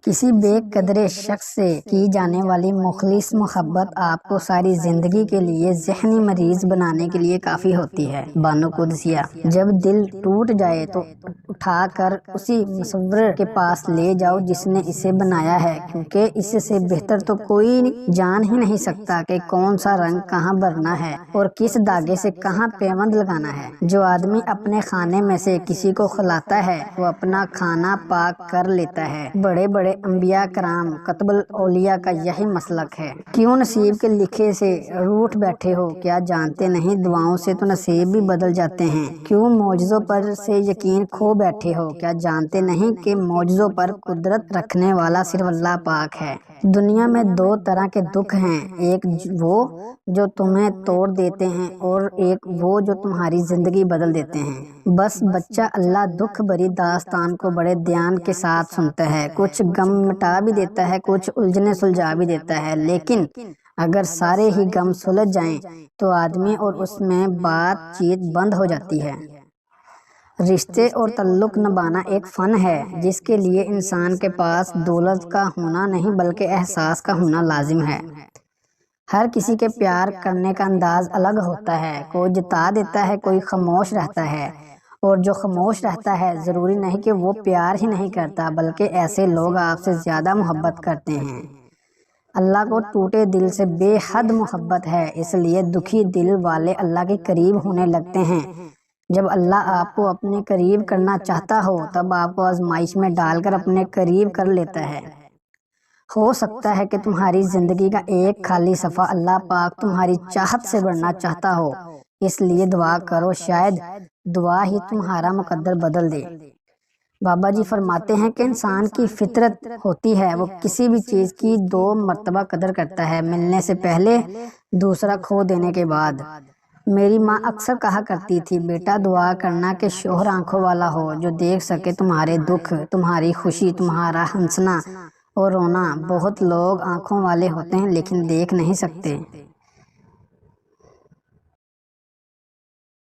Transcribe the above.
کسی بے قدر شخص سے کی جانے والی مخلص محبت آپ کو ساری زندگی کے لیے ذہنی مریض بنانے کے لیے کافی ہوتی ہے۔ بانو قدسیہ: جب دل ٹوٹ جائے تو اٹھا کر اسی مصور کے پاس لے جاؤ جس نے اسے بنایا ہے، کیونکہ اس سے بہتر تو کوئی جان ہی نہیں سکتا کہ کون سا رنگ کہاں بھرنا ہے اور کس دھاگے سے کہاں پیوند لگانا ہے۔ جو آدمی اپنے کھانے میں سے کسی کو کھلاتا ہے وہ اپنا کھانا پاک کر لیتا ہے۔ بڑے بڑے انبیاء کرام قطب الاولیاء کا یہی مسلک ہے۔ کیوں نصیب کے لکھے سے روٹھ بیٹھے ہو؟ کیا جانتے نہیں دعاؤں سے تو نصیب بھی بدل جاتے ہیں؟ کیوں معجزوں پر سے یقین کھو بیٹھے ہو؟ کیا جانتے نہیں کہ معجزوں پر قدرت رکھنے والا صرف اللہ پاک ہے؟ دنیا میں دو طرح کے دکھ ہیں، ایک وہ جو تمہیں توڑ دیتے ہیں اور ایک وہ جو تمہاری زندگی بدل دیتے ہیں۔ بس بچہ اللہ دکھ بھری داستان کو بڑے دھیان کے ساتھ سنتا ہے، کچھ غم مٹا بھی دیتا ہے، کچھ الجھنیں سلجھا بھی دیتا ہے، لیکن اگر سارے ہی غم سلجھ جائیں تو آدمی اور اس میں بات چیت بند ہو جاتی ہے۔ رشتے اور تعلق نبھانا ایک فن ہے جس کے لیے انسان کے پاس دولت کا ہونا نہیں بلکہ احساس کا ہونا لازم ہے۔ ہر کسی کے پیار کرنے کا انداز الگ ہوتا ہے، کوئی جتا دیتا ہے، کوئی خاموش رہتا ہے، اور جو خاموش رہتا ہے ضروری نہیں کہ وہ پیار ہی نہیں کرتا بلکہ ایسے لوگ آپ سے زیادہ محبت کرتے ہیں۔ اللہ کو ٹوٹے دل سے بے حد محبت ہے، اس لیے دکھی دل والے اللہ کے قریب ہونے لگتے ہیں۔ جب اللہ آپ کو اپنے قریب کرنا چاہتا ہو تب آپ کو آزمائش میں ڈال کر اپنے قریب کر لیتا ہے۔ ہو سکتا ہے کہ تمہاری زندگی کا ایک خالی صفحہ اللہ پاک تمہاری چاہت سے بھرنا چاہتا ہو، اس لیے دعا کرو، شاید دعا ہی تمہارا مقدر بدل دے۔ بابا جی فرماتے ہیں کہ انسان کی فطرت ہوتی ہے وہ کسی بھی چیز کی دو مرتبہ قدر کرتا ہے، ملنے سے پہلے، دوسرا کھو دینے کے بعد۔ میری ماں اکثر کہا کرتی تھی، بیٹا دعا کرنا کہ شوہر آنکھوں والا ہو جو دیکھ سکے تمہارے دکھ، تمہاری خوشی، تمہارا ہنسنا اور رونا۔ بہت لوگ آنکھوں والے ہوتے ہیں لیکن دیکھ نہیں سکتے۔